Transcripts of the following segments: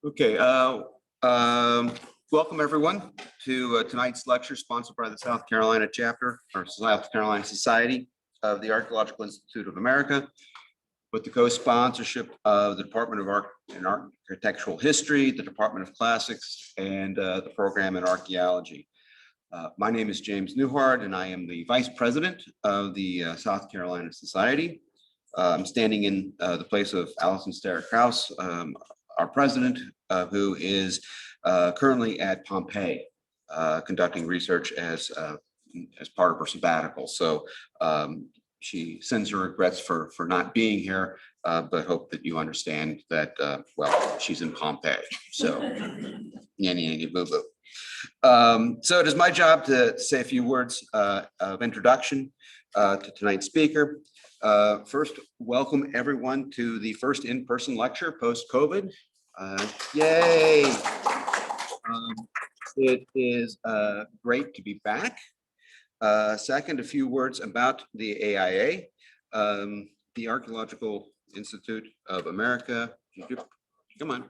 Okay, welcome everyone to tonight's lecture sponsored by the South Carolina chapter or South Carolina Society of the Archaeological Institute of America with the co-sponsorship of the Department of Art and Architectural History, the Department of Classics, and the program in archaeology. My name is James Newhart, and I am the Vice President of the South Carolina Society. I'm standing in the place of Allison Starrett-Krause, our president, who is currently at Pompeii, conducting research as part of her sabbatical. So she sends her regrets for not being here, but hope that you understand that, well, she's in Pompeii. So, yanny, boo boo. So it is my job to say a few words of introduction to tonight's speaker. First, welcome everyone to the first in-person lecture post-COVID. Yay! It is great to be back. Second, a few words about the AIA, the Archaeological Institute of America. Come on.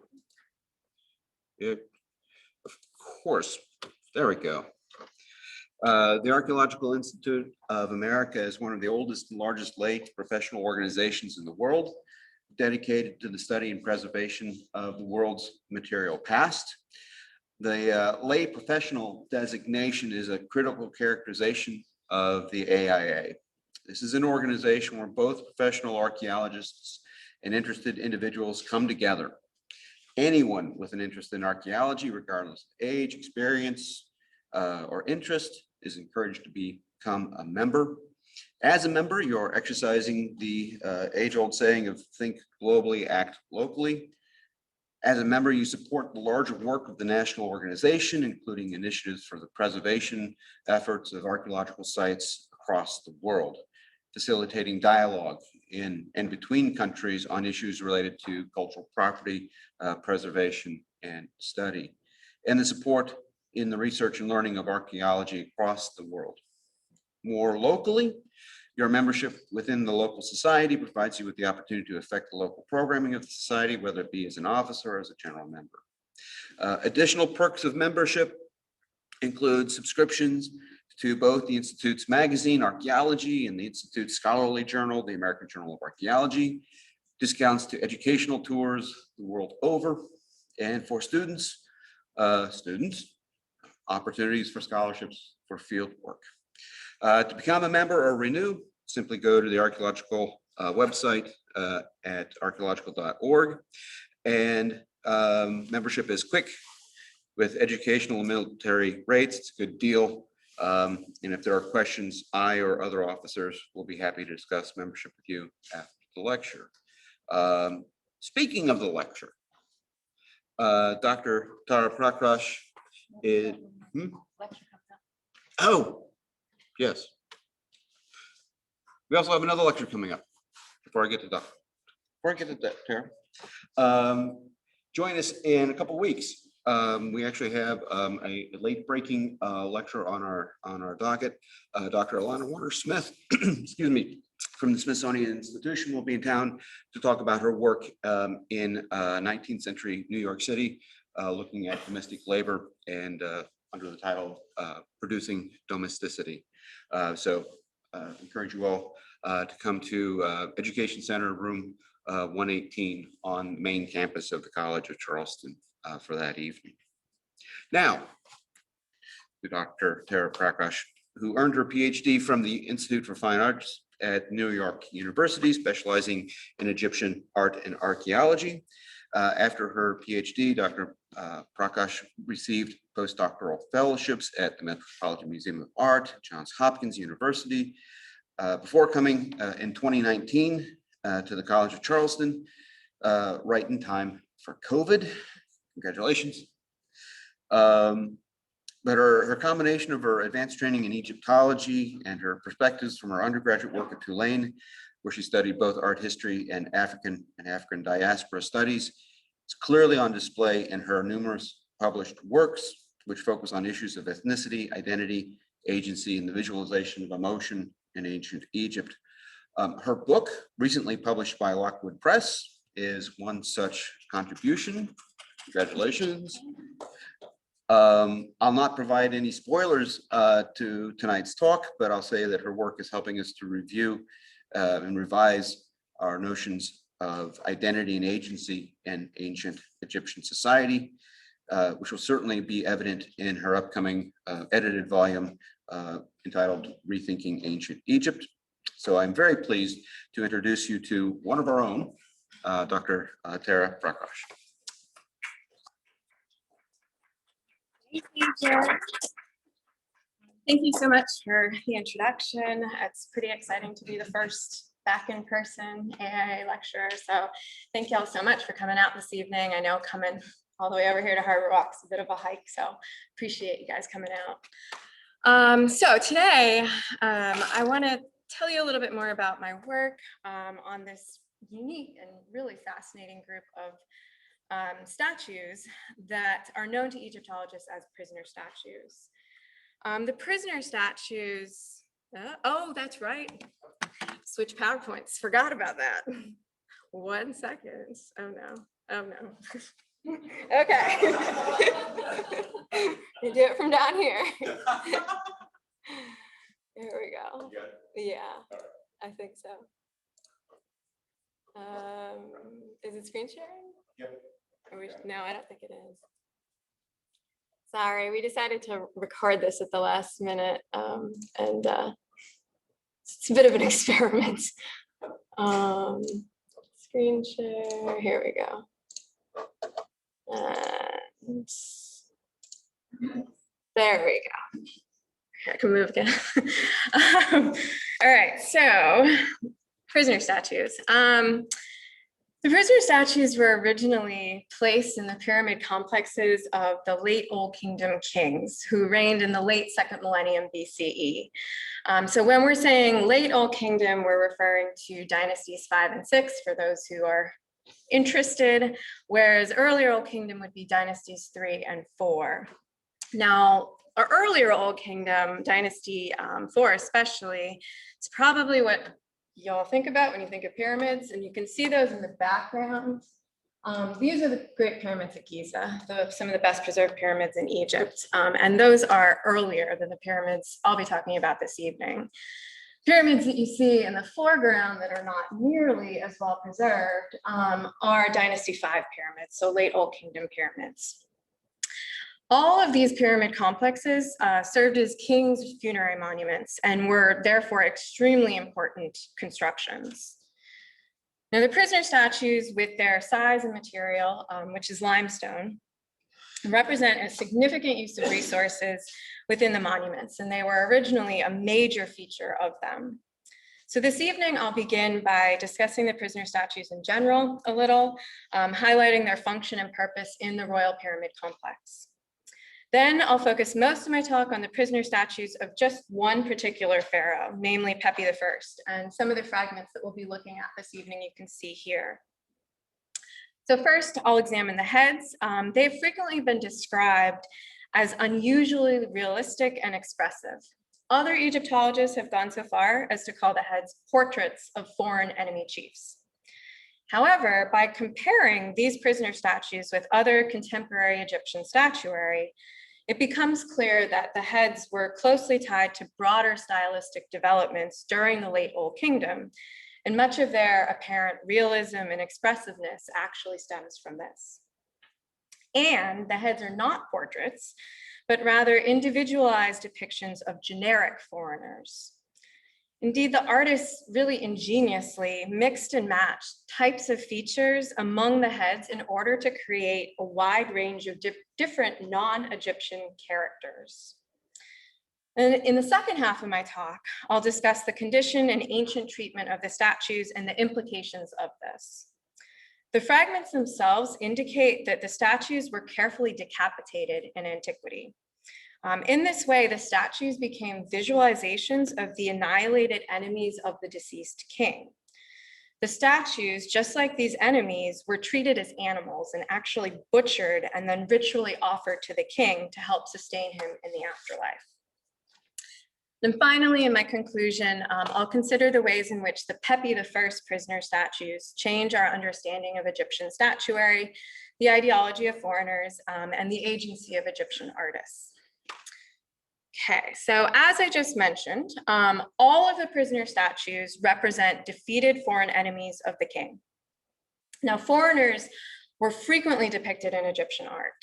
Yeah, of course. There we go. The Archaeological Institute of America is one of the oldest and largest lay professional organizations in the world, dedicated to the study and preservation of the world's material past. The lay professional designation is a critical characterization of the AIA. This is an organization where both professional archaeologists and interested individuals come together. Anyone with an interest in archaeology, regardless of age, experience, or interest, is encouraged to become a member. As a member, you're exercising the age-old saying of think globally, act locally. As a member, you support the larger work of the national organization, including initiatives for the preservation efforts of archaeological sites across the world, facilitating dialogue in and between countries on issues related to cultural property, preservation, and study, and the support in the research and learning of archaeology across the world. More locally, your membership within the local society provides you with the opportunity to affect the local programming of the society, whether it be as an officer or as a general member. Additional perks of membership include subscriptions to both the Institute's magazine, Archaeology, and the Institute's scholarly journal, the American Journal of Archaeology, discounts to educational tours the world over, and for students, opportunities for scholarships for field work. To become a member or renew, simply go to the archaeological website at archaeological.org. And membership is quick with educational and military rates. It's a good deal. And if there are questions, I or other officers will be happy to discuss membership with you after the lecture. Speaking of the lecture, Dr. Tara Prakash is, oh, yes. We also have another lecture coming up before I get to that, Tara. Join us in a couple weeks. We actually have a late-breaking lecture on our docket. Dr. Alana Warner-Smith, excuse me, from the Smithsonian Institution will be in town to talk about her work in 19th century New York City, looking at domestic labor and under the title Producing Domesticity. So encourage you all to come to Education Center, room 118 on the main campus of the College of Charleston for that evening. Now, to Dr. Tara Prakash, who earned her PhD from the Institute for Fine Arts at New York University, specializing in Egyptian art and archaeology. After her PhD, Dr. Prakash received postdoctoral fellowships at the Metropolitan Museum of Art, Johns Hopkins University, before coming in 2019 to the College of Charleston, right in time for COVID. Congratulations. But her combination of her advanced training in Egyptology and her perspectives from her undergraduate work at Tulane, where she studied both art history and African diaspora studies, is clearly on display in her numerous published works, which focus on issues of ethnicity, identity, agency, and the visualization of emotion in ancient Egypt. Her book, recently published by Lockwood Press, is one such contribution. Congratulations. I'll not provide any spoilers to tonight's talk, but I'll say that her work is helping us to review and revise our notions of identity and agency in ancient Egyptian society, which will certainly be evident in her upcoming edited volume entitled Rethinking Ancient Egypt. So I'm very pleased to introduce you to one of our own, Dr. Tara Prakash. Thank you, Jared. Thank you so much for the introduction. It's pretty exciting to be the first back in person AI lecturer. So thank you all so much for coming out this evening. I know coming all the way over here to Harbor Walk's a bit of a hike, so appreciate you guys coming out. So today, I want to tell you a little bit more about my work on this unique and really fascinating group of statues that are known to Egyptologists as prisoner statues. The prisoner statues, oh, that's right. Switch PowerPoints, forgot about that. 1 second. Oh no. Okay. You do it from down here. Here we go. Yeah, I think so. Is it screen sharing? Yep. No, I don't think it is. Sorry, we decided to record this at the last minute, and it's a bit of an experiment. Screen share, here we go. And there we go. I can move again. All right, so prisoner statues. The prisoner statues were originally placed in the pyramid complexes of the late Old Kingdom kings who reigned in the late 2nd millennium BCE. So when we're saying late Old Kingdom, we're referring to dynasties 5 and 6 for those who are interested, whereas earlier Old Kingdom would be dynasties 3 and 4. Now, our earlier Old Kingdom, dynasty 4 especially, it's probably what you'll think about when you think of pyramids, and you can see those in the background. These are the Great Pyramids at Giza, some of the best preserved pyramids in Egypt, and those are earlier than the pyramids I'll be talking about this evening. Pyramids that you see in the foreground that are not nearly as well preserved are Dynasty 5 pyramids, so late Old Kingdom pyramids. All of these pyramid complexes served as kings' funerary monuments and were therefore extremely important constructions. Now, the prisoner statues, with their size and material, which is limestone, represent a significant use of resources within the monuments, and they were originally a major feature of them. So this evening, I'll begin by discussing the prisoner statues in general a little, highlighting their function and purpose in the Royal Pyramid Complex. Then I'll focus most of my talk on the prisoner statues of just one particular pharaoh, namely Pepi I, and some of the fragments that we'll be looking at this evening you can see here. So first, I'll examine the heads. They've frequently been described as unusually realistic and expressive. Other Egyptologists have gone so far as to call the heads portraits of foreign enemy chiefs. However, by comparing these prisoner statues with other contemporary Egyptian statuary, it becomes clear that the heads were closely tied to broader stylistic developments during the late Old Kingdom, and much of their apparent realism and expressiveness actually stems from this. And the heads are not portraits, but rather individualized depictions of generic foreigners. Indeed, the artists really ingeniously mixed and matched types of features among the heads in order to create a wide range of different non-Egyptian characters. And in the second half of my talk, I'll discuss the condition and ancient treatment of the statues and the implications of this. The fragments themselves indicate that the statues were carefully decapitated in antiquity. In this way, the statues became visualizations of the annihilated enemies of the deceased king. The statues, just like these enemies, were treated as animals and actually butchered and then ritually offered to the king to help sustain him in the afterlife. And finally, in my conclusion, I'll consider the ways in which the Pepi I prisoner statues change our understanding of Egyptian statuary, the ideology of foreigners, and the agency of Egyptian artists. Okay, so as I just mentioned, all of the prisoner statues represent defeated foreign enemies of the king. Now, foreigners were frequently depicted in Egyptian art.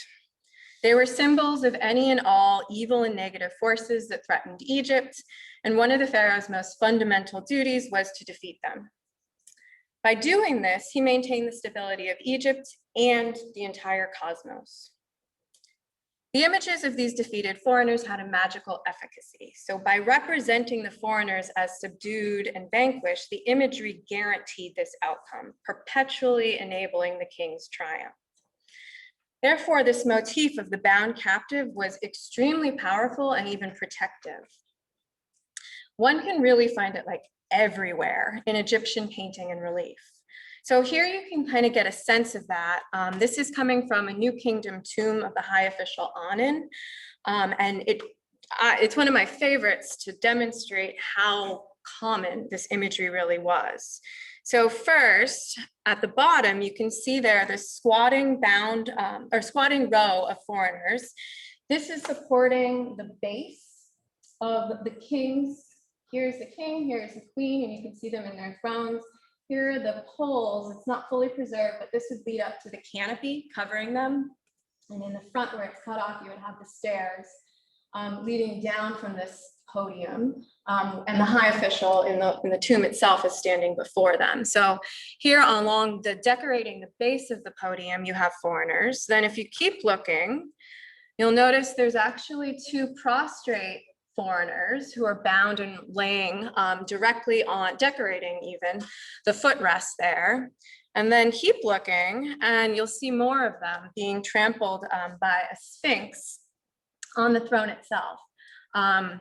They were symbols of any and all evil and negative forces that threatened Egypt, and one of the pharaoh's most fundamental duties was to defeat them. By doing this, he maintained the stability of Egypt and the entire cosmos. The images of these defeated foreigners had a magical efficacy. So by representing the foreigners as subdued and vanquished, the imagery guaranteed this outcome, perpetually enabling the king's triumph. Therefore, this motif of the bound captive was extremely powerful and even protective. One can really find it like everywhere in Egyptian painting and relief. So here you can kind of get a sense of that. This is coming from a New Kingdom tomb of the high official Anen. And it's one of my favorites to demonstrate how common this imagery really was. So first, at the bottom, you can see there the squatting row of foreigners. This is supporting the base of the king's. Here's the king, here's the queen, and you can see them in their thrones. Here are the poles. It's not fully preserved, but this would lead up to the canopy covering them. And in the front where it's cut off, you would have the stairs leading down from this podium. And the high official in the tomb itself is standing before them. So here along decorating the base of the podium, you have foreigners. Then if you keep looking, you'll notice there's actually two prostrate foreigners who are bound and laying directly on, decorating even, the footrest there. And then keep looking and you'll see more of them being trampled by a sphinx on the throne itself,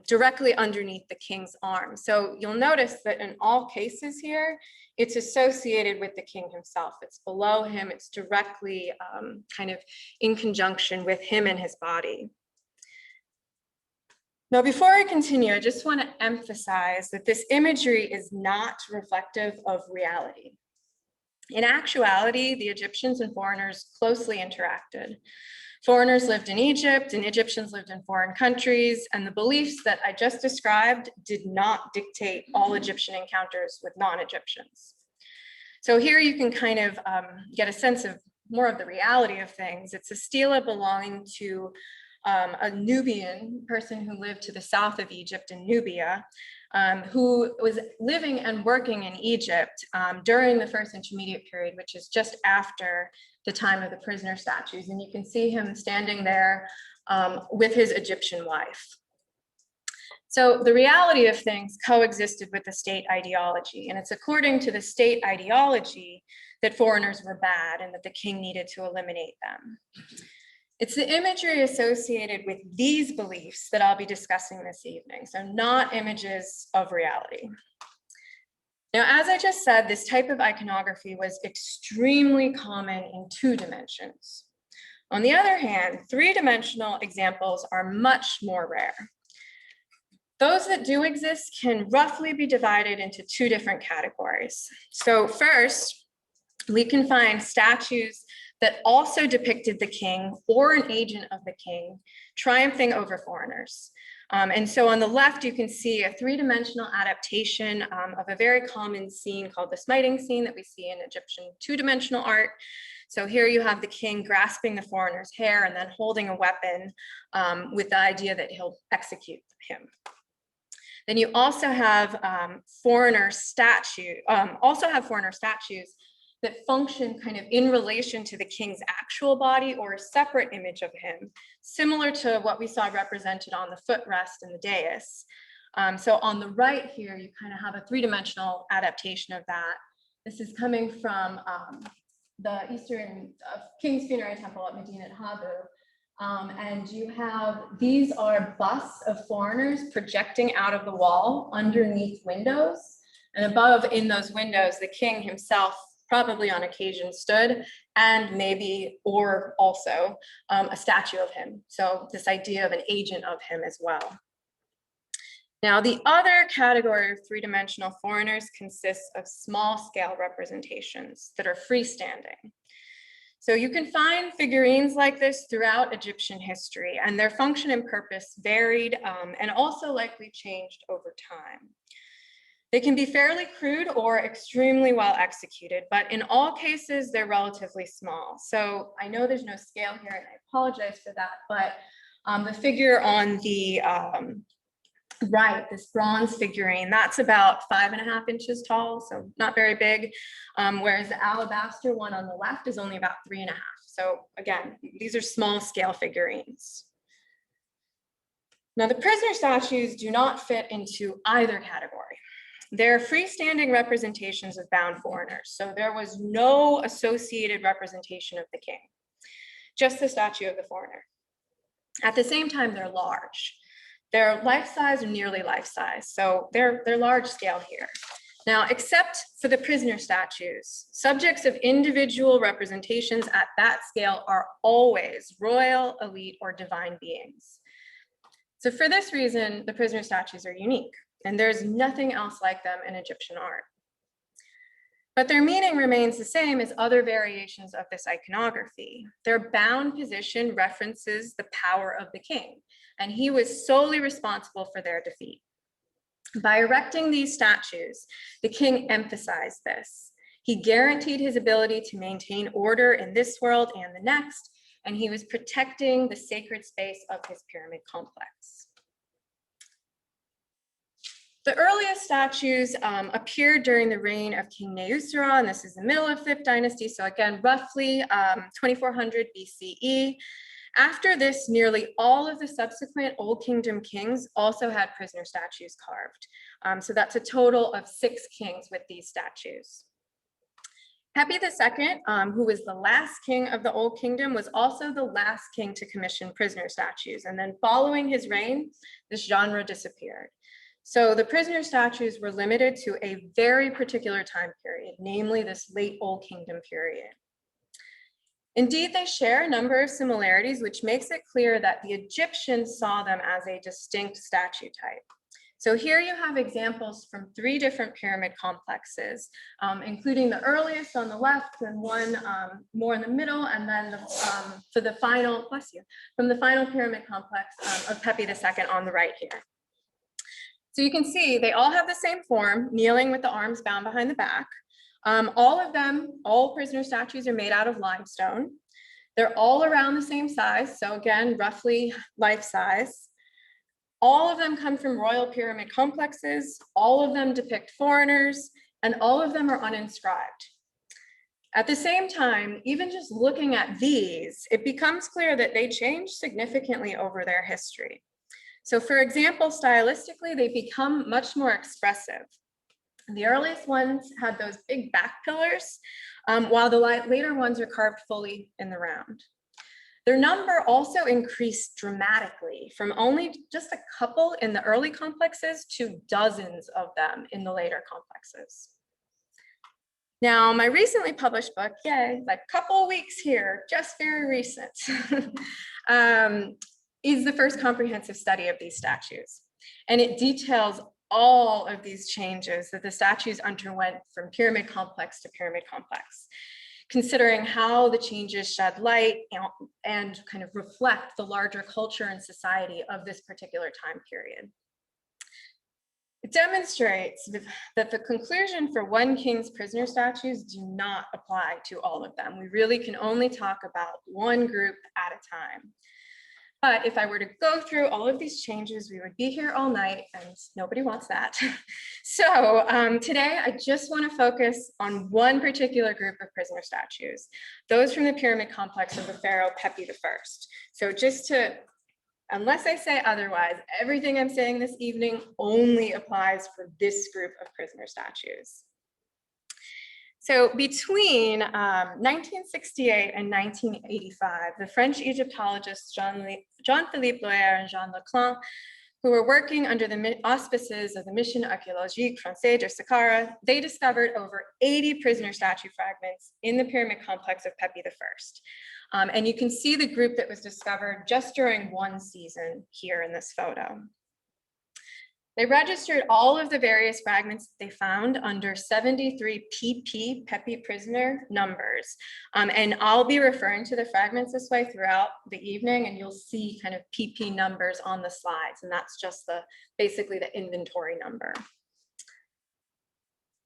directly underneath the king's arm. So you'll notice that in all cases here, it's associated with the king himself. It's below him, it's directly kind of in conjunction with him and his body. Now, before I continue, I just want to emphasize that this imagery is not reflective of reality. In actuality, the Egyptians and foreigners closely interacted. Foreigners lived in Egypt and Egyptians lived in foreign countries, and the beliefs that I just described did not dictate all Egyptian encounters with non-Egyptians. So here you can kind of get a sense of more of the reality of things. It's a stela belonging to a Nubian person who lived to the south of Egypt in Nubia, who was living and working in Egypt during the first intermediate period, which is just after the time of the prisoner statues. And you can see him standing there with his Egyptian wife. So the reality of things coexisted with the state ideology, and it's according to the state ideology that foreigners were bad and that the king needed to eliminate them. It's the imagery associated with these beliefs that I'll be discussing this evening, so not images of reality. Now, as I just said, this type of iconography was extremely common in 2 dimensions. On the other hand, 3-dimensional examples are much more rare. Those that do exist can roughly be divided into 2 different categories. So first, we can find statues that also depicted the king or an agent of the king triumphing over foreigners. And so on the left, you can see a 3-dimensional adaptation of a very common scene called the smiting scene that we see in Egyptian 2-dimensional art. So here you have the king grasping the foreigner's hair and then holding a weapon with the idea that he'll execute him. Then you also have foreigner statues that function kind of in relation to the king's actual body or a separate image of him, similar to what we saw represented on the footrest and the dais. So on the right here, you kind of have a 3-dimensional adaptation of that. This is coming from the Eastern King's Funerary Temple at Medinet Habu. And you have, these are busts of foreigners projecting out of the wall underneath windows. And above in those windows, the king himself probably on occasion stood, and maybe, or also a statue of him. So this idea of an agent of him as well. Now, the other category of 3-dimensional foreigners consists of small scale representations that are freestanding. So you can find figurines like this throughout Egyptian history, and their function and purpose varied and also likely changed over time. They can be fairly crude or extremely well executed, but in all cases, they're relatively small. So I know there's no scale here, and I apologize for that, but the figure on the right, this bronze figurine, that's about 5.5 inches tall, so not very big, whereas the alabaster one on the left is only about 3.5. So again, these are small scale figurines. Now, the prisoner statues do not fit into either category. They're freestanding representations of bound foreigners, so there was no associated representation of the king, just the statue of the foreigner. At the same time, they're large. They're life-size or nearly life-size, so they're large scale here. Now, except for the prisoner statues, subjects of individual representations at that scale are always royal, elite, or divine beings. So for this reason, the prisoner statues are unique, and there's nothing else like them in Egyptian art. But their meaning remains the same as other variations of this iconography. Their bound position references the power of the king, and he was solely responsible for their defeat. By erecting these statues, the king emphasized this. He guaranteed his ability to maintain order in this world and the next, and he was protecting the sacred space of his pyramid complex. The earliest statues appeared during the reign of King Neusra, and this is the middle of 5th dynasty, so again, roughly 2400 BCE. After this, nearly all of the subsequent Old Kingdom kings also had prisoner statues carved. So that's a total of 6 kings with these statues. Pepi II, who was the last king of the Old Kingdom, was also the last king to commission prisoner statues. And then following his reign, this genre disappeared. So the prisoner statues were limited to a very particular time period, namely this late Old Kingdom period. Indeed, they share a number of similarities, which makes it clear that the Egyptians saw them as a distinct statue type. So here you have examples from 3 different pyramid complexes, including the earliest on the left and one more in the middle, and then for the final, bless you, from the final pyramid complex of Pepi II on the right here. So you can see they all have the same form, kneeling with the arms bound behind the back. All prisoner statues are made out of limestone. They're all around the same size, so again, roughly life size. All of them come from royal pyramid complexes, all of them depict foreigners, and all of them are uninscribed. At the same time, even just looking at these, it becomes clear that they changed significantly over their history. So for example, stylistically, they become much more expressive. The earliest ones had those big back pillars, while the later ones are carved fully in the round. Their number also increased dramatically from only just a couple in the early complexes to dozens of them in the later complexes. Now, my recently published book, yay, like couple weeks here, just very recent, is the first comprehensive study of these statues. And it details all of these changes that the statues underwent from pyramid complex to pyramid complex, considering how the changes shed light and kind of reflect the larger culture and society of this particular time period. It demonstrates that the conclusion for one king's prisoner statues do not apply to all of them. We really can only talk about one group at a time. But if I were to go through all of these changes, we would be here all night, and nobody wants that. So today, I just want to focus on one particular group of prisoner statues, those from the pyramid complex of the pharaoh Pepi I. So just to, unless I say otherwise, everything I'm saying this evening only applies for this group of prisoner statues. So between 1968 and 1985, the French Egyptologists Jean-Philippe Loyer and Jean Leclanc, who were working under the auspices of the Mission Archéologique Française de Saqqara, they discovered over 80 prisoner statue fragments in the pyramid complex of Pepi I. And you can see the group that was discovered just during one season here in this photo. They registered all of the various fragments that they found under 73 PP, Pepi prisoner numbers. And I'll be referring to the fragments this way throughout the evening, and you'll see kind of PP numbers on the slides, and that's just basically the inventory number.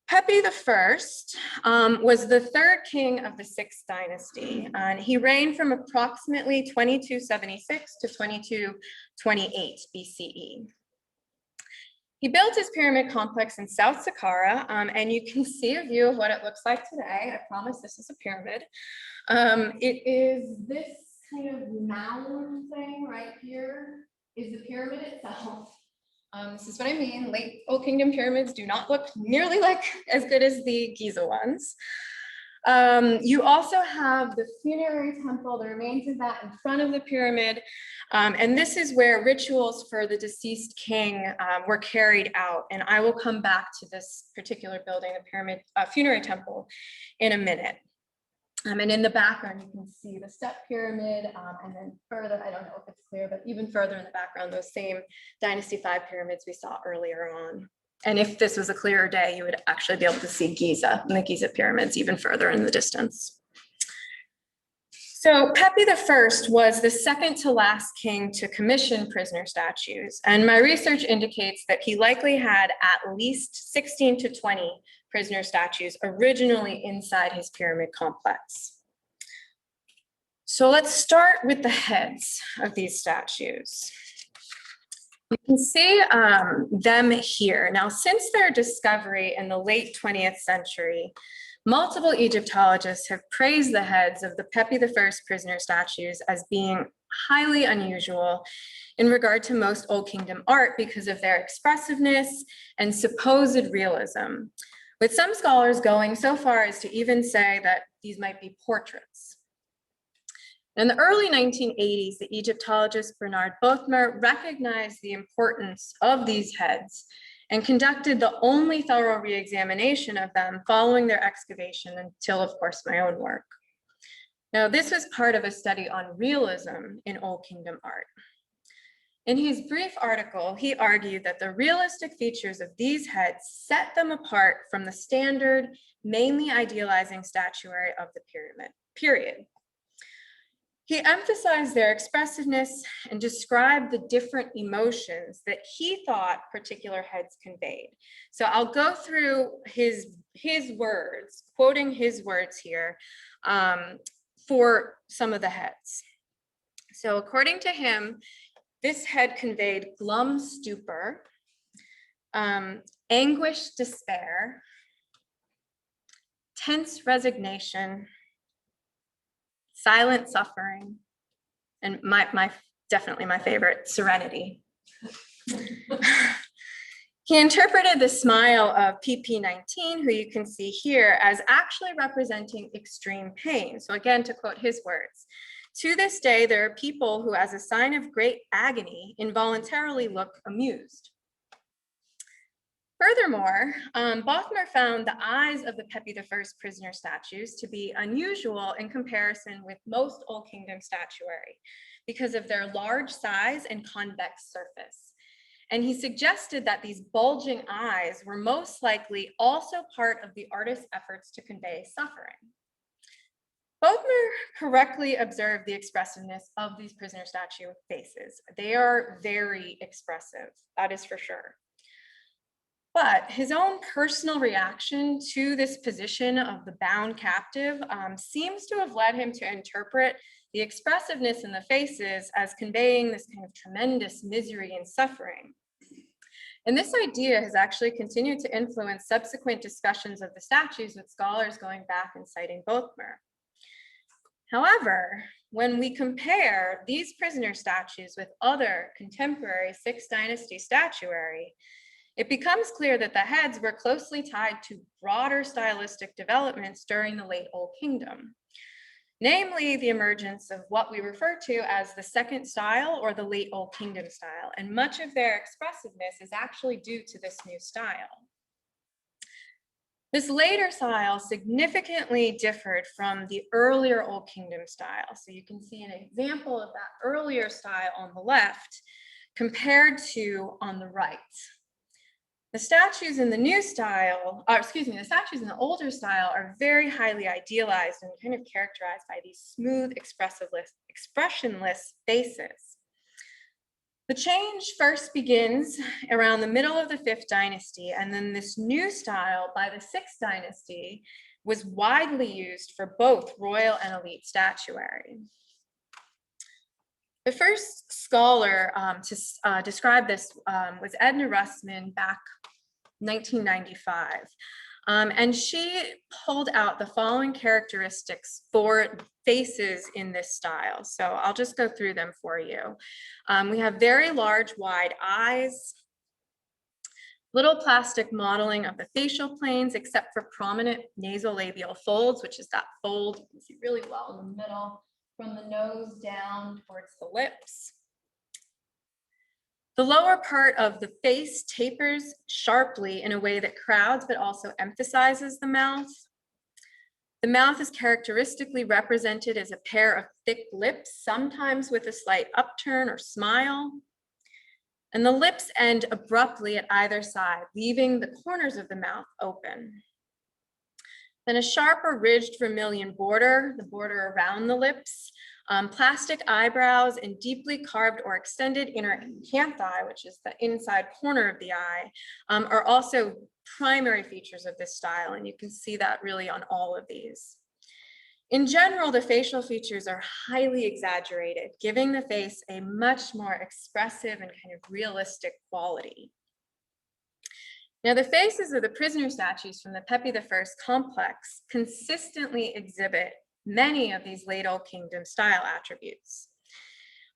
Pepi I was the third king of the sixth dynasty, and he reigned from approximately 2276 to 2228 BCE. He built his pyramid complex in South Saqqara, and you can see a view of what it looks like today. I promise this is a pyramid. It is this kind of mound thing right here is the pyramid itself. This is what I mean. Late Old Kingdom pyramids do not look nearly as good as the Giza ones. You also have the funerary temple, the remains of that in front of the pyramid. And this is where rituals for the deceased king were carried out. And I will come back to this particular building, the pyramid funerary temple, in a minute. And in the background, you can see the step pyramid, and then further, I don't know if it's clear, but even further in the background, those same Dynasty 5 pyramids we saw earlier on. And if this was a clearer day, you would actually be able to see Giza and the Giza pyramids even further in the distance. So Pepi I was the second to last king to commission prisoner statues. And my research indicates that he likely had at least 16 to 20 prisoner statues originally inside his pyramid complex. So let's start with the heads of these statues. You can see them here. Now, since their discovery in the late 20th century, multiple Egyptologists have praised the heads of the Pepi I prisoner statues as being highly unusual in regard to most Old Kingdom art because of their expressiveness and supposed realism, with some scholars going so far as to even say that these might be portraits. In the early 1980s, the Egyptologist Bernard Bothmer recognized the importance of these heads and conducted the only thorough re-examination of them following their excavation until, of course, my own work. Now, this was part of a study on realism in Old Kingdom art. In his brief article, he argued that the realistic features of these heads set them apart from the standard, mainly idealizing statuary of the period. He emphasized their expressiveness and described the different emotions that he thought particular heads conveyed. So I'll go through his words, quoting his words here for some of the heads. So according to him, this head conveyed glum stupor, anguished despair, tense resignation, silent suffering, and definitely my favorite, serenity. He interpreted the smile of PP19, who you can see here, as actually representing extreme pain. So again, to quote his words, "To this day, there are people who, as a sign of great agony, involuntarily look amused." Furthermore, Bothmer found the eyes of the Pepi I prisoner statues to be unusual in comparison with most Old Kingdom statuary because of their large size and convex surface. And he suggested that these bulging eyes were most likely also part of the artist's efforts to convey suffering. Bothmer correctly observed the expressiveness of these prisoner statue faces. They are very expressive, that is for sure. But his own personal reaction to this position of the bound captive seems to have led him to interpret the expressiveness in the faces as conveying this kind of tremendous misery and suffering. And this idea has actually continued to influence subsequent discussions of the statues, with scholars going back and citing Bothmer. However, when we compare these prisoner statues with other contemporary 6th Dynasty statuary, it becomes clear that the heads were closely tied to broader stylistic developments during the late Old Kingdom, namely the emergence of what we refer to as the second style or the late Old Kingdom style. And much of their expressiveness is actually due to this new style. This later style significantly differed from the earlier Old Kingdom style. So you can see an example of that earlier style on the left compared to on the right. The statues in the new style, or excuse me, the statues in the older style are very highly idealized and kind of characterized by these smooth, expressionless faces. The change first begins around the middle of the 5th dynasty, and then this new style by the 6th dynasty was widely used for both royal and elite statuary. The first scholar to describe this was Edna Russman back 1995. And she pulled out the following characteristics for faces in this style. So I'll just go through them for you. We have very large, wide eyes, little plastic modeling of the facial planes, except for prominent nasolabial folds, which is that fold you can see really well in the middle from the nose down towards the lips. The lower part of the face tapers sharply in a way that crowds but also emphasizes the mouth. The mouth is characteristically represented as a pair of thick lips, sometimes with a slight upturn or smile. And the lips end abruptly at either side, leaving the corners of the mouth open. Then a sharper ridged vermilion border, the border around the lips, plastic eyebrows, and deeply carved or extended inner canthi, which is the inside corner of the eye, are also primary features of this style, and you can see that really on all of these. In general, the facial features are highly exaggerated, giving the face a much more expressive and kind of realistic quality. Now, the faces of the prisoner statues from the Pepi I complex consistently exhibit many of these late Old Kingdom style attributes.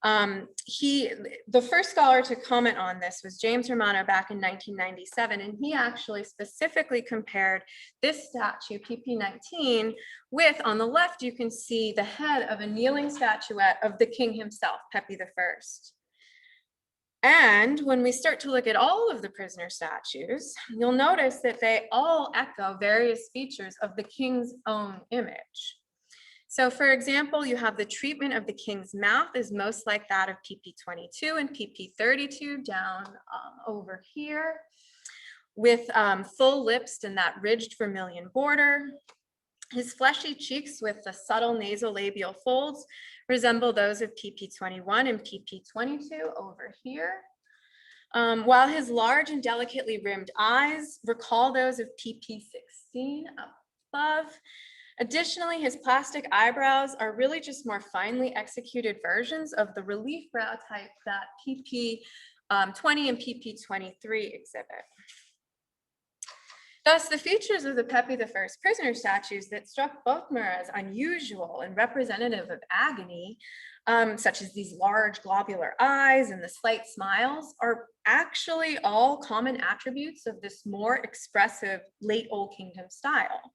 The first scholar to comment on this was James Romano back in 1997, and he actually specifically compared this statue, PP19, with, on the left, you can see the head of a kneeling statuette of the king himself, Pepi I. And when we start to look at all of the prisoner statues, you'll notice that they all echo various features of the king's own image. So for example, you have the treatment of the king's mouth is most like that of PP22 and PP32 down over here, with full lips and that ridged vermilion border. His fleshy cheeks with the subtle nasolabial folds resemble those of PP21 and PP22 over here, while his large and delicately rimmed eyes recall those of PP16 up above. Additionally, his plastic eyebrows are really just more finely executed versions of the relief brow type that PP20 and PP23 exhibit. Thus, the features of the Pepi I prisoner statues that struck Bothmer as unusual and representative of agony, such as these large globular eyes and the slight smiles, are actually all common attributes of this more expressive late Old Kingdom style.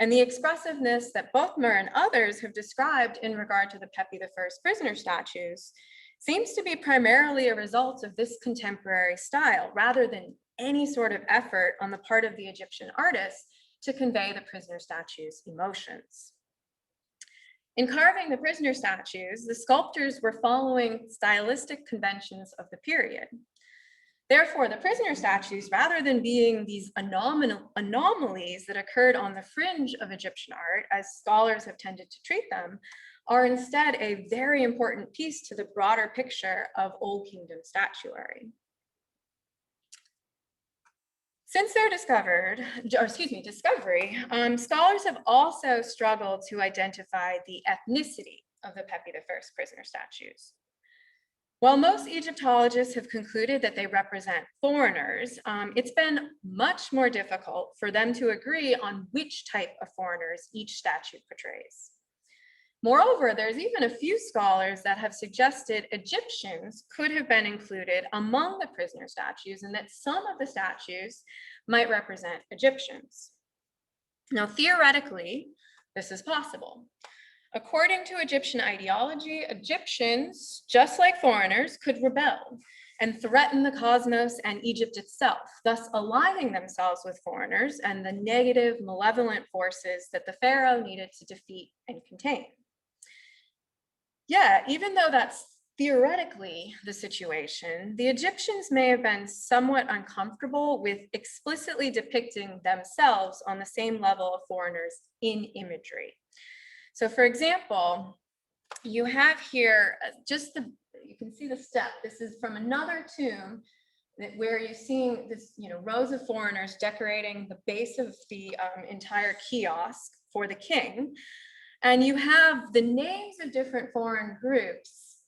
And the expressiveness that Bothmer and others have described in regard to the Pepi I prisoner statues seems to be primarily a result of this contemporary style, rather than any sort of effort on the part of the Egyptian artists to convey the prisoner statues' emotions. In carving the prisoner statues, the sculptors were following stylistic conventions of the period. Therefore, the prisoner statues, rather than being these anomalies that occurred on the fringe of Egyptian art, as scholars have tended to treat them, are instead a very important piece to the broader picture of Old Kingdom statuary. Since their discovery, scholars have also struggled to identify the ethnicity of the Pepi I prisoner statues. While most Egyptologists have concluded that they represent foreigners, it's been much more difficult for them to agree on which type of foreigners each statue portrays. Moreover, there's even a few scholars that have suggested Egyptians could have been included among the prisoner statues and that some of the statues might represent Egyptians. Now, theoretically, this is possible. According to Egyptian ideology, Egyptians, just like foreigners, could rebel and threaten the cosmos and Egypt itself, thus aligning themselves with foreigners and the negative, malevolent forces that the pharaoh needed to defeat and contain. Yeah, even though that's theoretically the situation, the Egyptians may have been somewhat uncomfortable with explicitly depicting themselves on the same level of foreigners in imagery. So for example, you have here you can see the step. This is from another tomb where you're seeing this, rows of foreigners decorating the base of the entire kiosk for the king. And you have the names of different foreign groups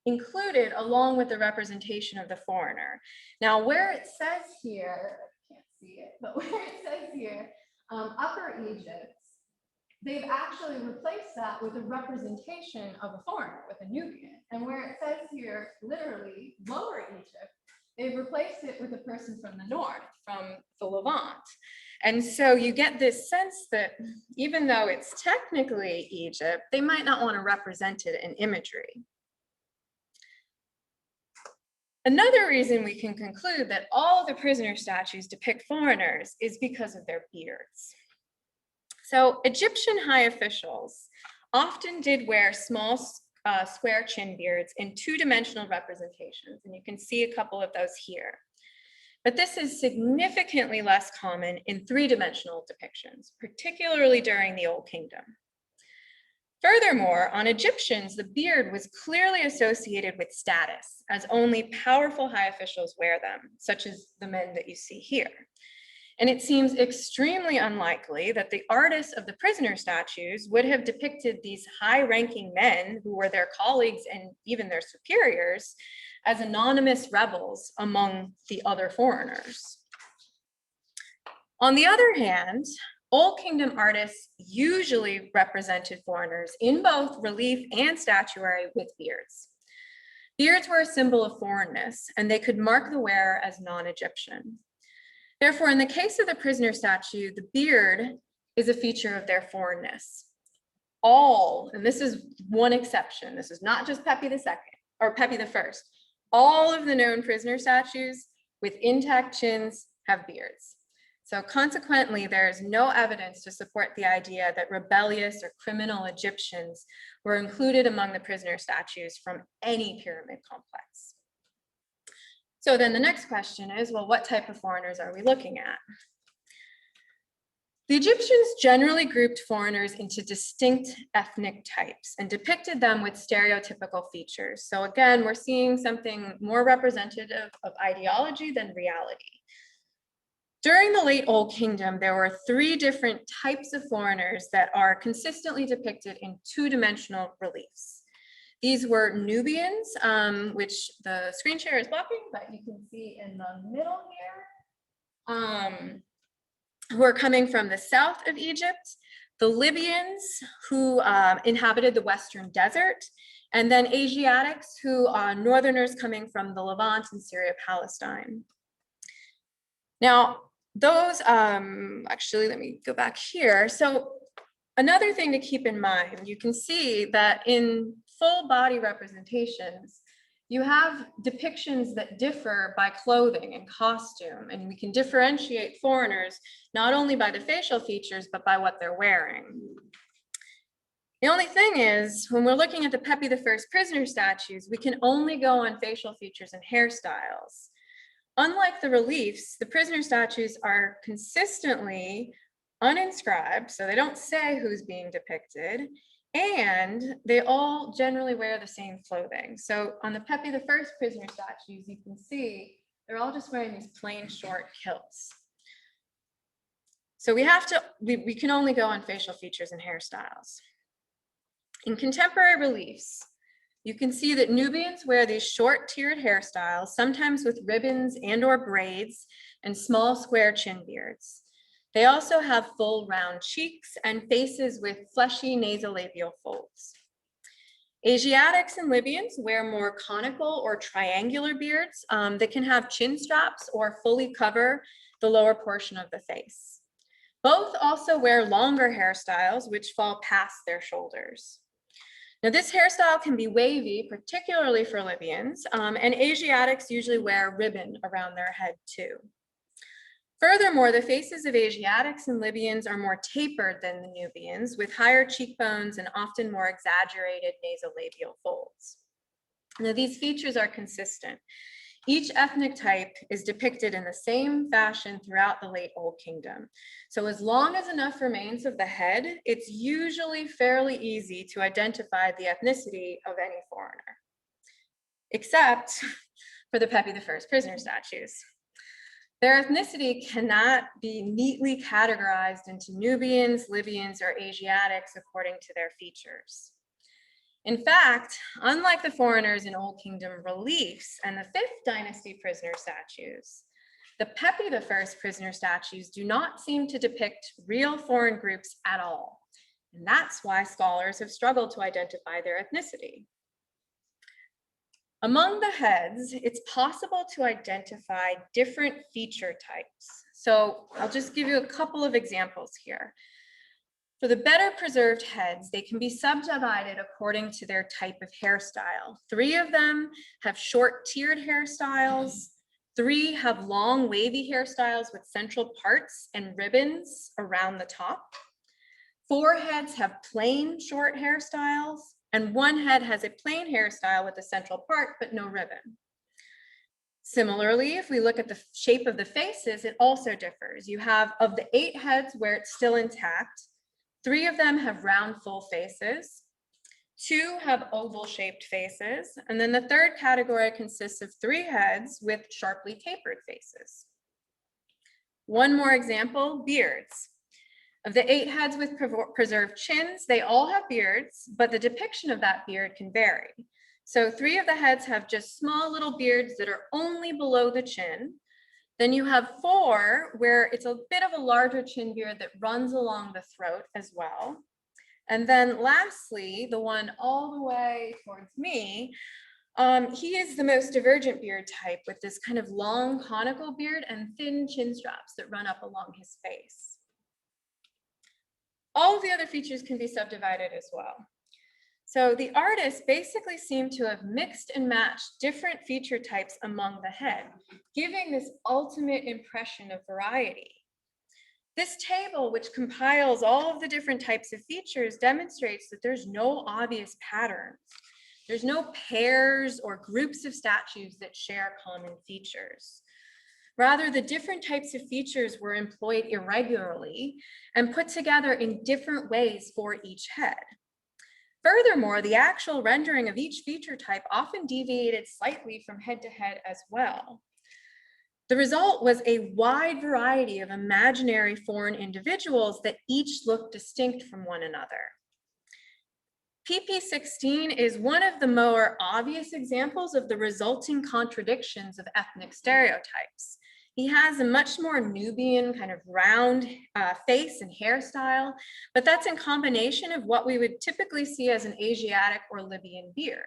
included along with the representation of the foreigner. Now, where it says here, I can't see it, but where it says here, Upper Egypt, they've actually replaced that with a representation of a foreigner, with a Nubian. And where it says here, literally, Lower Egypt, they've replaced it with a person from the north, from the Levant. And so you get this sense that even though it's technically Egypt, they might not want to represent it in imagery. Another reason we can conclude that all the prisoner statues depict foreigners is because of their beards. So Egyptian high officials often did wear small square chin beards in two-dimensional representations, and you can see a couple of those here. But this is significantly less common in three-dimensional depictions, particularly during the Old Kingdom. Furthermore, on Egyptians, the beard was clearly associated with status, as only powerful high officials wear them, such as the men that you see here. And it seems extremely unlikely that the artists of the prisoner statues would have depicted these high-ranking men who were their colleagues and even their superiors as anonymous rebels among the other foreigners. On the other hand, Old Kingdom artists usually represented foreigners in both relief and statuary with beards. Beards were a symbol of foreignness, and they could mark the wearer as non-Egyptian. Therefore, in the case of the prisoner statue, the beard is a feature of their foreignness. And this is one exception, this is not just Pepi II or Pepi I. All of the known prisoner statues with intact chins have beards. So consequently, there is no evidence to support the idea that rebellious or criminal Egyptians were included among the prisoner statues from any pyramid complex. So then the next question is, well, what type of foreigners are we looking at? The Egyptians generally grouped foreigners into distinct ethnic types and depicted them with stereotypical features. So again, we're seeing something more representative of ideology than reality. During the late Old Kingdom, there were three different types of foreigners that are consistently depicted in two-dimensional reliefs. These were Nubians, which the screen share is blocking, but you can see in the middle here, who are coming from the south of Egypt, the Libyans who inhabited the Western Desert, and then Asiatics who are northerners coming from the Levant and Syria, Palestine. Now, those, actually, let me go back here. So another thing to keep in mind, you can see that in full body representations, you have depictions that differ by clothing and costume, and we can differentiate foreigners not only by the facial features, but by what they're wearing. The only thing is, when we're looking at the Pepi I prisoner statues, we can only go on facial features and hairstyles. Unlike the reliefs, the prisoner statues are consistently uninscribed, so they don't say who's being depicted, and they all generally wear the same clothing. So on the Pepi I prisoner statues, you can see they're all just wearing these plain short kilts. So we can only go on facial features and hairstyles. In contemporary reliefs, you can see that Nubians wear these short tiered hairstyles, sometimes with ribbons and or braids and small square chin beards. They also have full round cheeks and faces with fleshy nasolabial folds. Asiatics and Libyans wear more conical or triangular beards that can have chin straps or fully cover the lower portion of the face. Both also wear longer hairstyles which fall past their shoulders. Now, this hairstyle can be wavy, particularly for Libyans, and Asiatics usually wear a ribbon around their head too. Furthermore, the faces of Asiatics and Libyans are more tapered than the Nubians, with higher cheekbones and often more exaggerated nasolabial folds. Now, these features are consistent. Each ethnic type is depicted in the same fashion throughout the late Old Kingdom. So as long as enough remains of the head, it's usually fairly easy to identify the ethnicity of any foreigner, except for the Pepi I prisoner statues. Their ethnicity cannot be neatly categorized into Nubians, Libyans, or Asiatics according to their features. In fact, unlike the foreigners in Old Kingdom reliefs and the 5th dynasty prisoner statues, the Pepi I prisoner statues do not seem to depict real foreign groups at all. And that's why scholars have struggled to identify their ethnicity. Among the heads, it's possible to identify different feature types. So I'll just give you a couple of examples here. For the better preserved heads, they can be subdivided according to their type of hairstyle. 3 of them have short tiered hairstyles. 3 have long wavy hairstyles with central parts and ribbons around the top. 4 heads have plain short hairstyles, and 1 head has a plain hairstyle with a central part but no ribbon. Similarly, if we look at the shape of the faces, it also differs. You have, of the 8 heads where it's still intact, 3 of them have round, full faces. 2 have oval-shaped faces. And then the 3rd category consists of 3 heads with sharply tapered faces. One more example, beards. Of the 8 heads with preserved chins, they all have beards, but the depiction of that beard can vary. So 3 of the heads have just small little beards that are only below the chin. Then you have 4 where it's a bit of a larger chin beard that runs along the throat as well. And then lastly, the one all the way towards me, he is the most divergent beard type with this kind of long conical beard and thin chin straps that run up along his face. All of the other features can be subdivided as well. So the artists basically seem to have mixed and matched different feature types among the head, giving this ultimate impression of variety. This table, which compiles all of the different types of features, demonstrates that there's no obvious patterns. There's no pairs or groups of statues that share common features. Rather, the different types of features were employed irregularly and put together in different ways for each head. Furthermore, the actual rendering of each feature type often deviated slightly from head to head as well. The result was a wide variety of imaginary foreign individuals that each looked distinct from one another. PP16 is one of the more obvious examples of the resulting contradictions of ethnic stereotypes. He has a much more Nubian kind of round face and hairstyle, but that's in combination of what we would typically see as an Asiatic or Libyan beard.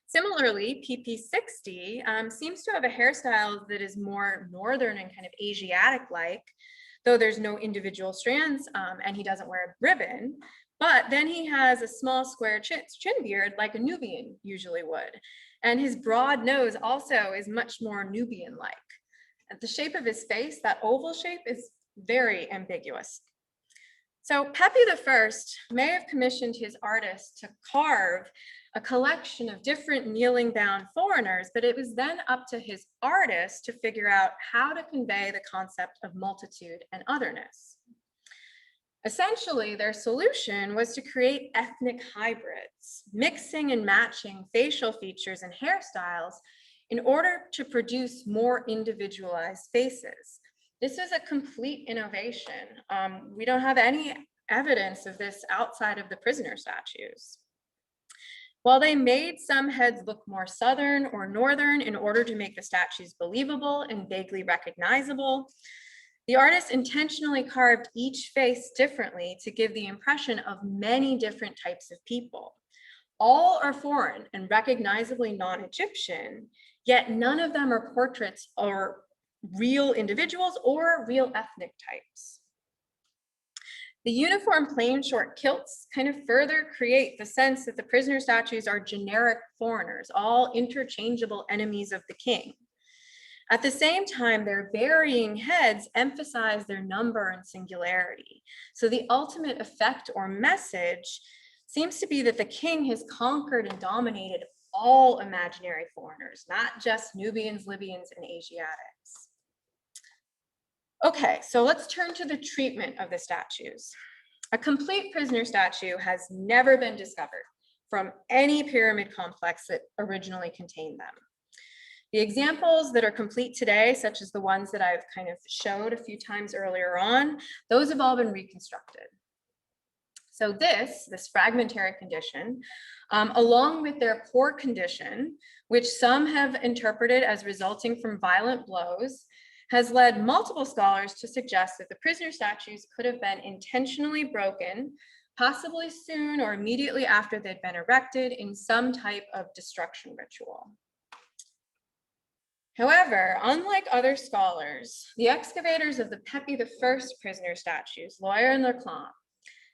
Similarly, PP60 seems to have a hairstyle that is more northern and kind of Asiatic-like, though there's no individual strands and he doesn't wear a ribbon. But then he has a small square chin beard like a Nubian usually would. And his broad nose also is much more Nubian-like. The shape of his face, that oval shape, is very ambiguous. So Pepi I may have commissioned his artist to carve a collection of different kneeling bound foreigners, but it was then up to his artist to figure out how to convey the concept of multitude and otherness. Essentially, their solution was to create ethnic hybrids, mixing and matching facial features and hairstyles in order to produce more individualized faces. This is a complete innovation. We don't have any evidence of this outside of the prisoner statues. While they made some heads look more southern or northern in order to make the statues believable and vaguely recognizable, the artist intentionally carved each face differently to give the impression of many different types of people. All are foreign and recognizably non-Egyptian, yet none of them are portraits or real individuals or real ethnic types. The uniform plain short kilts kind of further create the sense that the prisoner statues are generic foreigners, all interchangeable enemies of the king. At the same time, their varying heads emphasize their number and singularity. So the ultimate effect or message seems to be that the king has conquered and dominated all imaginary foreigners, not just Nubians, Libyans, and Asiatics. Okay, so let's turn to the treatment of the statues. A complete prisoner statue has never been discovered from any pyramid complex that originally contained them. The examples that are complete today, such as the ones that I've kind of showed a few times earlier on, those have all been reconstructed. So this fragmentary condition, along with their poor condition, which some have interpreted as resulting from violent blows, has led multiple scholars to suggest that the prisoner statues could have been intentionally broken, possibly soon or immediately after they'd been erected in some type of destruction ritual. However, unlike other scholars, the excavators of the Pepi I prisoner statues, Lawyer and Leclerc,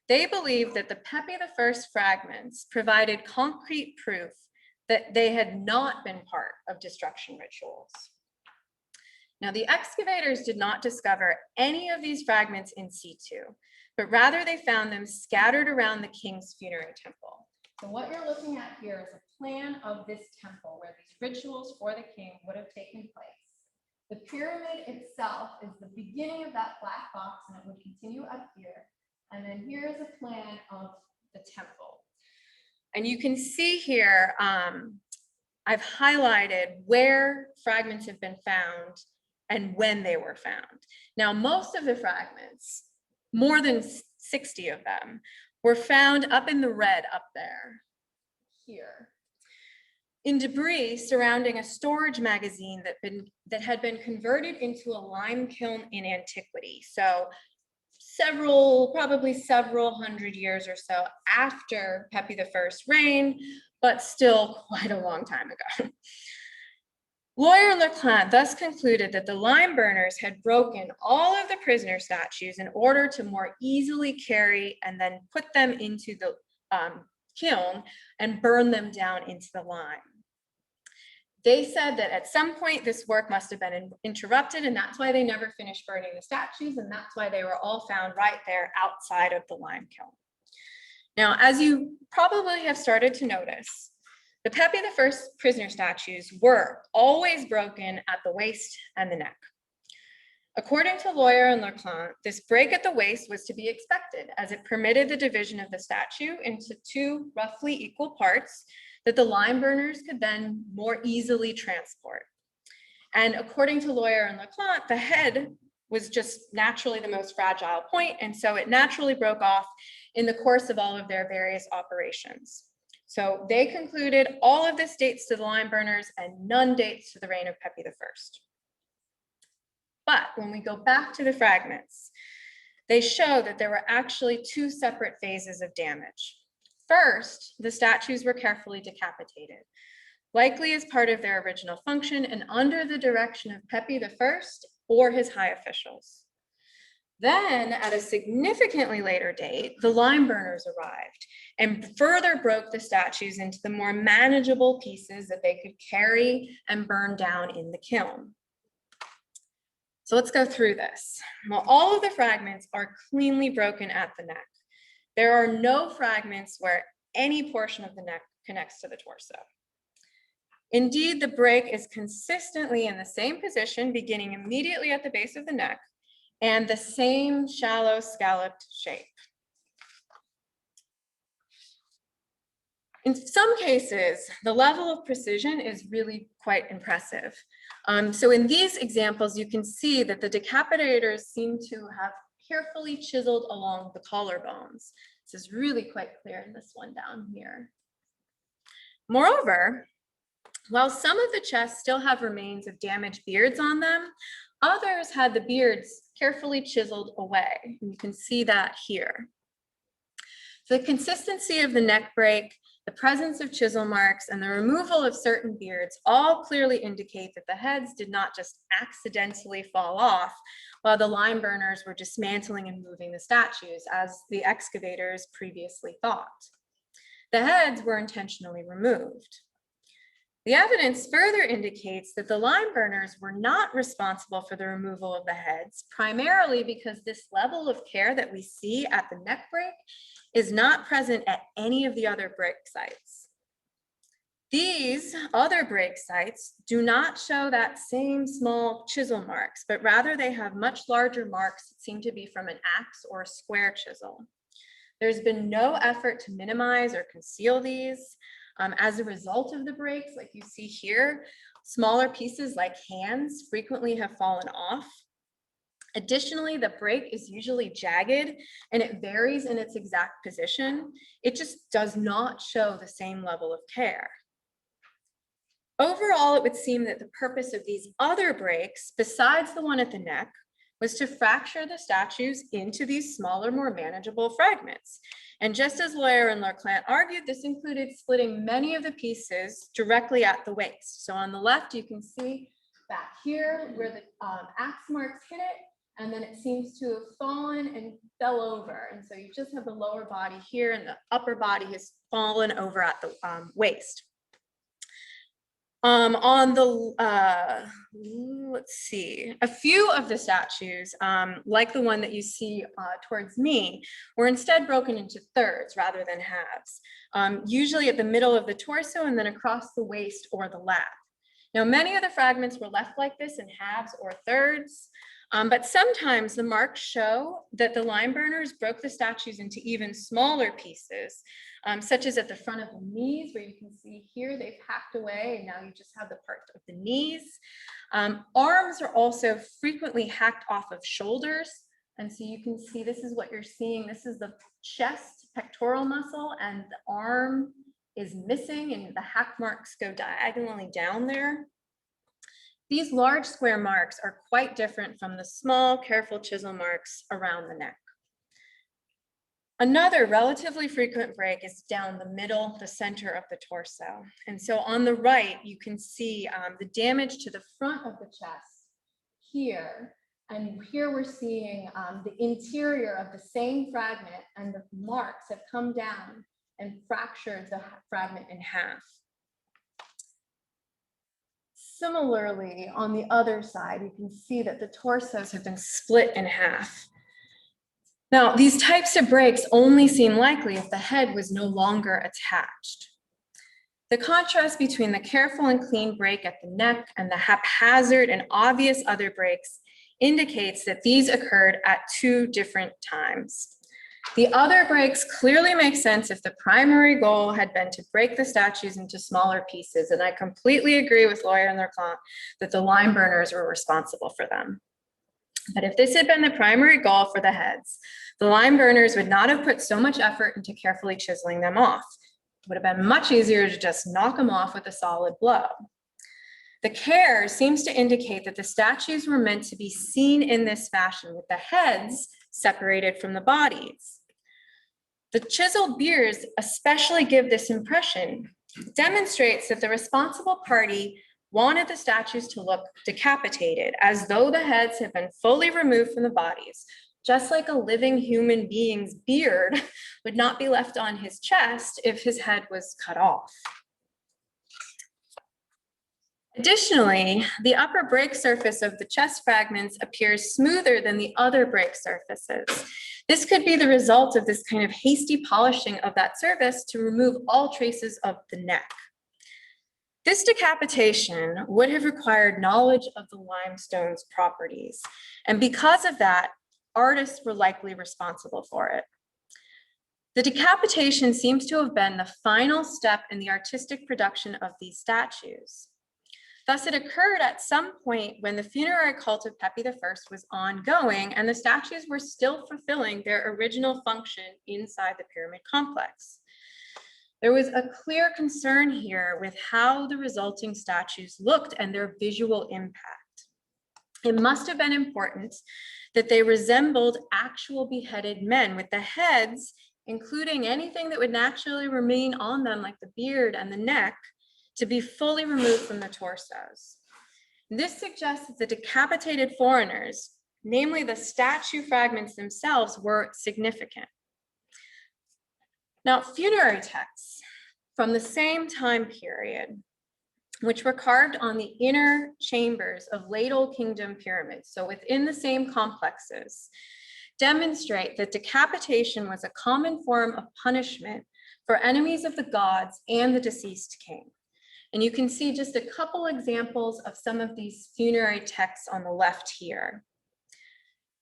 they believe that the Pepi I fragments provided concrete proof that they had not been part of destruction rituals. Now, the excavators did not discover any of these fragments in situ, but rather they found them scattered around the king's funerary temple. So what you're looking at here is a plan of this temple where these rituals for the king would have taken place. The pyramid itself is the beginning of that black box, and it would continue up here. And then here is a plan of the temple. And you can see here, I've highlighted where fragments have been found and when they were found. Now, most of the fragments, more than 60 of them, were found up in the red up there, here, in debris surrounding a storage magazine that had been converted into a lime kiln in antiquity. So probably several hundred years or so after Pepi I's reign, but still quite a long time ago. Lawyer Leclerc thus concluded that the lime burners had broken all of the prisoner statues in order to more easily carry and then put them into the kiln and burn them down into the lime. They said that at some point this work must have been interrupted, and that's why they never finished burning the statues, and that's why they were all found right there outside of the lime kiln. Now, as you probably have started to notice, the Pepi I prisoner statues were always broken at the waist and the neck. According to Lawyer and Leclerc, this break at the waist was to be expected, as it permitted the division of the statue into two roughly equal parts that the lime burners could then more easily transport. And according to Lawyer and Leclerc, the head was just naturally the most fragile point, and so it naturally broke off in the course of all of their various operations. So they concluded all of this dates to the lime burners and none dates to the reign of Pepi I. But when we go back to the fragments, they show that there were actually two separate phases of damage. First, the statues were carefully decapitated, likely as part of their original function and under the direction of Pepi I or his high officials. Then, at a significantly later date, the lime burners arrived and further broke the statues into the more manageable pieces that they could carry and burn down in the kiln. So let's go through this. Well, all of the fragments are cleanly broken at the neck. There are no fragments where any portion of the neck connects to the torso. Indeed, the break is consistently in the same position, beginning immediately at the base of the neck, and the same shallow scalloped shape. In some cases, the level of precision is really quite impressive. So in these examples, you can see that the decapitators seem to have carefully chiseled along the collarbones. This is really quite clear in this one down here. Moreover, while some of the chests still have remains of damaged beards on them, others had the beards carefully chiseled away. And you can see that here. The consistency of the neck break, the presence of chisel marks, and the removal of certain beards all clearly indicate that the heads did not just accidentally fall off while the lime burners were dismantling and moving the statues, as the excavators previously thought. The heads were intentionally removed. The evidence further indicates that the lime burners were not responsible for the removal of the heads, primarily because this level of care that we see at the neck break is not present at any of the other break sites. These other break sites do not show that same small chisel marks, but rather they have much larger marks that seem to be from an axe or a square chisel. There's been no effort to minimize or conceal these. As a result of the breaks, like you see here, smaller pieces like hands frequently have fallen off. Additionally, the break is usually jagged and it varies in its exact position. It just does not show the same level of care. Overall, it would seem that the purpose of these other breaks, besides the one at the neck, was to fracture the statues into these smaller, more manageable fragments. And just as Lawyer and Leclerc argued, this included splitting many of the pieces directly at the waist. So on the left, you can see back here where the axe marks hit it, and then it seems to have fallen and fell over. And so you just have the lower body here and the upper body has fallen over at the waist. On the, let's see, a few of the statues, like the one that you see towards me, were instead broken into thirds rather than halves, usually at the middle of the torso and then across the waist or the lap. Now, many of the fragments were left like this in halves or thirds, but sometimes the marks show that the lime burners broke the statues into even smaller pieces, such as at the front of the knees, where you can see here they've hacked away and now you just have the part of the knees. Arms are also frequently hacked off of shoulders. And so you can see this is what you're seeing. This is the chest pectoral muscle and the arm is missing and the hack marks go diagonally down there. These large square marks are quite different from the small, careful chisel marks around the neck. Another relatively frequent break is down the middle, the center of the torso. And so on the right, you can see the damage to the front of the chest here. And here we're seeing the interior of the same fragment, and the marks have come down and fractured the fragment in half. Similarly, on the other side, you can see that the torsos have been split in half. Now, these types of breaks only seem likely if the head was no longer attached. The contrast between the careful and clean break at the neck and the haphazard and obvious other breaks indicates that these occurred at two different times. The other breaks clearly make sense if the primary goal had been to break the statues into smaller pieces, and I completely agree with Lawyer and Leclerc that the lime burners were responsible for them. But if this had been the primary goal for the heads, the lime burners would not have put so much effort into carefully chiseling them off. It would have been much easier to just knock them off with a solid blow. The care seems to indicate that the statues were meant to be seen in this fashion, with the heads separated from the bodies. The chiseled beards especially give this impression. It demonstrates that the responsible party wanted the statues to look decapitated, as though the heads had been fully removed from the bodies, just like a living human being's beard would not be left on his chest if his head was cut off. Additionally, the upper break surface of the chest fragments appears smoother than the other break surfaces. This could be the result of this kind of hasty polishing of that surface to remove all traces of the neck. This decapitation would have required knowledge of the limestone's properties, and because of that, artists were likely responsible for it. The decapitation seems to have been the final step in the artistic production of these statues. Thus, it occurred at some point when the funerary cult of Pepi I was ongoing and the statues were still fulfilling their original function inside the pyramid complex. There was a clear concern here with how the resulting statues looked and their visual impact. It must have been important that they resembled actual beheaded men, with the heads, including anything that would naturally remain on them, like the beard and the neck, to be fully removed from the torsos. This suggests that the decapitated foreigners, namely the statue fragments themselves, were significant. Now, funerary texts from the same time period, which were carved on the inner chambers of late Old Kingdom pyramids, so within the same complexes, demonstrate that decapitation was a common form of punishment for enemies of the gods and the deceased king. And you can see just a couple examples of some of these funerary texts on the left here.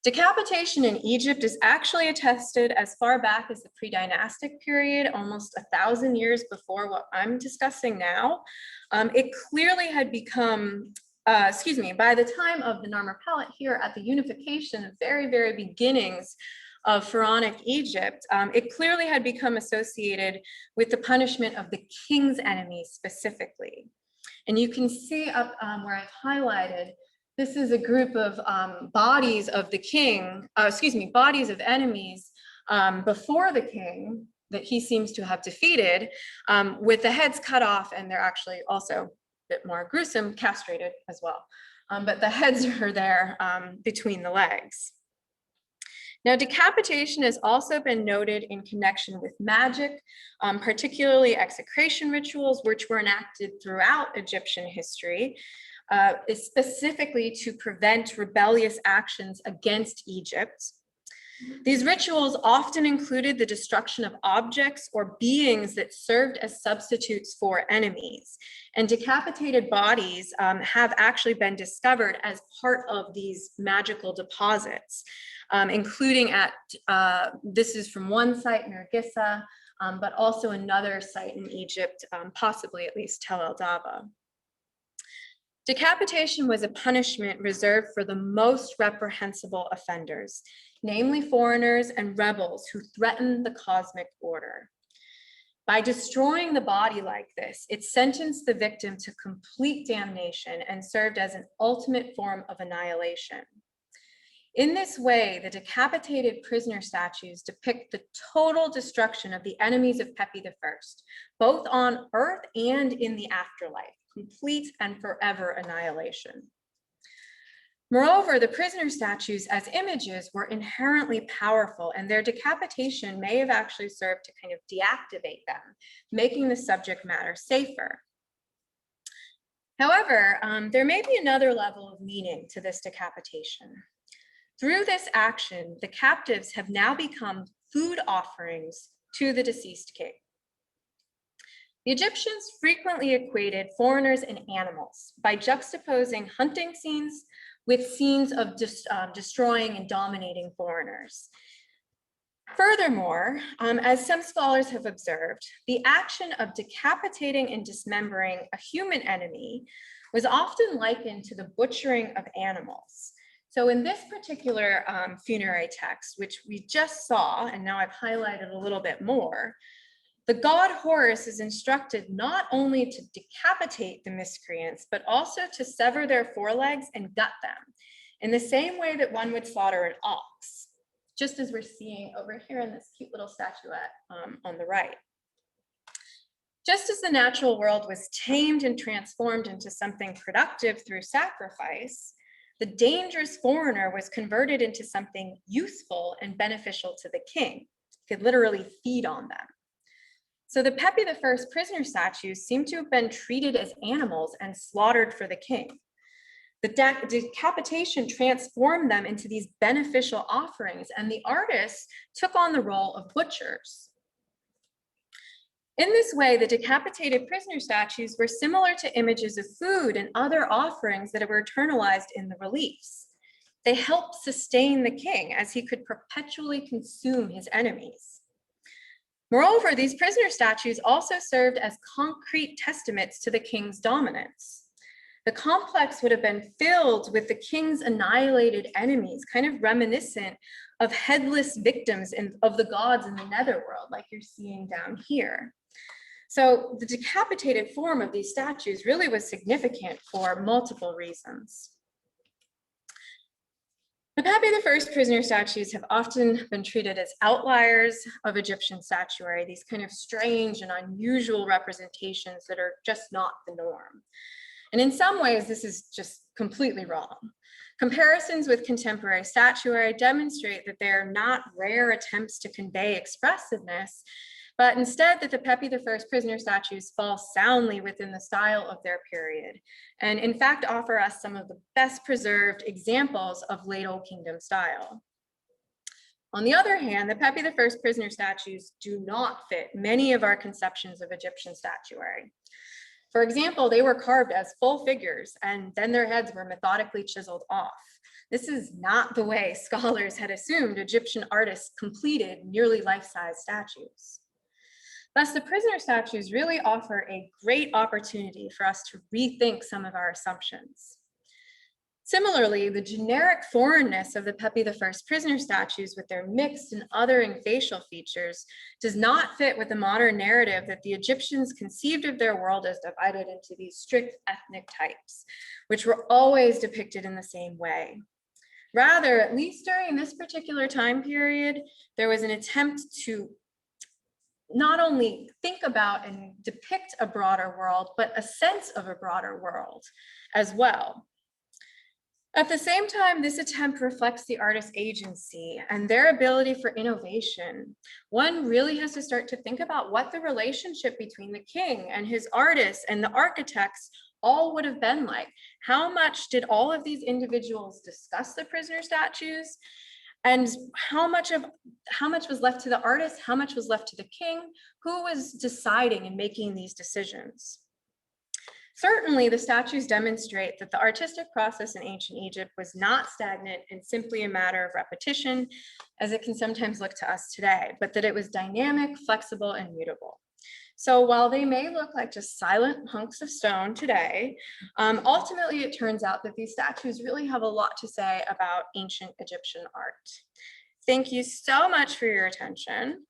Decapitation in Egypt is actually attested as far back as the pre-dynastic period, almost 1,000 years before what I'm discussing now. It clearly had become, by the time of the Narmer Pellet here at the unification, the very, very beginnings of Pharaonic Egypt, it clearly had become associated with the punishment of the king's enemies specifically. And you can see up where I've highlighted, this is a group of bodies of the king, bodies of enemies before the king that he seems to have defeated, with the heads cut off, and they're actually also a bit more gruesome, castrated as well. But the heads are there between the legs. Now, decapitation has also been noted in connection with magic, particularly execration rituals, which were enacted throughout Egyptian history, specifically to prevent rebellious actions against Egypt. These rituals often included the destruction of objects or beings that served as substitutes for enemies. And decapitated bodies have actually been discovered as part of these magical deposits, including at, this is from one site near Giza, but also another site in Egypt, possibly at least Tel El Daba. Decapitation was a punishment reserved for the most reprehensible offenders, namely foreigners and rebels who threatened the cosmic order. By destroying the body like this, it sentenced the victim to complete damnation and served as an ultimate form of annihilation. In this way, the decapitated prisoner statues depict the total destruction of the enemies of Pepi I, both on earth and in the afterlife, complete and forever annihilation. Moreover, the prisoner statues as images were inherently powerful, and their decapitation may have actually served to kind of deactivate them, making the subject matter safer. However, there may be another level of meaning to this decapitation. Through this action, the captives have now become food offerings to the deceased king. The Egyptians frequently equated foreigners and animals by juxtaposing hunting scenes with scenes of destroying and dominating foreigners. Furthermore, as some scholars have observed, the action of decapitating and dismembering a human enemy was often likened to the butchering of animals. So in this particular funerary text, which we just saw, and now I've highlighted a little bit more, the god Horus is instructed not only to decapitate the miscreants, but also to sever their forelegs and gut them in the same way that one would slaughter an ox, just as we're seeing over here in this cute little statuette on the right. Just as the natural world was tamed and transformed into something productive through sacrifice, the dangerous foreigner was converted into something useful and beneficial to the king. He could literally feed on them. So the Pepi I prisoner statues seem to have been treated as animals and slaughtered for the king. The decapitation transformed them into these beneficial offerings, and the artists took on the role of butchers. In this way, the decapitated prisoner statues were similar to images of food and other offerings that were eternalized in the reliefs. They helped sustain the king as he could perpetually consume his enemies. Moreover, these prisoner statues also served as concrete testaments to the king's dominance. The complex would have been filled with the king's annihilated enemies, kind of reminiscent of headless victims of the gods in the netherworld, like you're seeing down here. So the decapitated form of these statues really was significant for multiple reasons. The Pepi I prisoner statues have often been treated as outliers of Egyptian statuary, these kind of strange and unusual representations that are just not the norm. And in some ways, this is just completely wrong. Comparisons with contemporary statuary demonstrate that they are not rare attempts to convey expressiveness, but instead that the Pepi I prisoner statues fall soundly within the style of their period, and in fact offer us some of the best preserved examples of late Old Kingdom style. On the other hand, the Pepi I prisoner statues do not fit many of our conceptions of Egyptian statuary. For example, they were carved as full figures and then their heads were methodically chiseled off. This is not the way scholars had assumed Egyptian artists completed nearly life-size statues. Thus, the prisoner statues really offer a great opportunity for us to rethink some of our assumptions. Similarly, the generic foreignness of the Pepi I prisoner statues with their mixed and othering facial features does not fit with the modern narrative that the Egyptians conceived of their world as divided into these strict ethnic types, which were always depicted in the same way. Rather, at least during this particular time period, there was an attempt to not only think about and depict a broader world, but a sense of a broader world as well. At the same time, this attempt reflects the artist's agency and their ability for innovation. One really has to start to think about what the relationship between the king and his artists and the architects all would have been like. How much did all of these individuals discuss the prisoner statues? And how much was left to the artist? How much was left to the king? Who was deciding and making these decisions? Certainly, the statues demonstrate that the artistic process in ancient Egypt was not stagnant and simply a matter of repetition, as it can sometimes look to us today, but that it was dynamic, flexible, and mutable. So while they may look like just silent hunks of stone today, ultimately it turns out that these statues really have a lot to say about ancient Egyptian art. Thank you so much for your attention.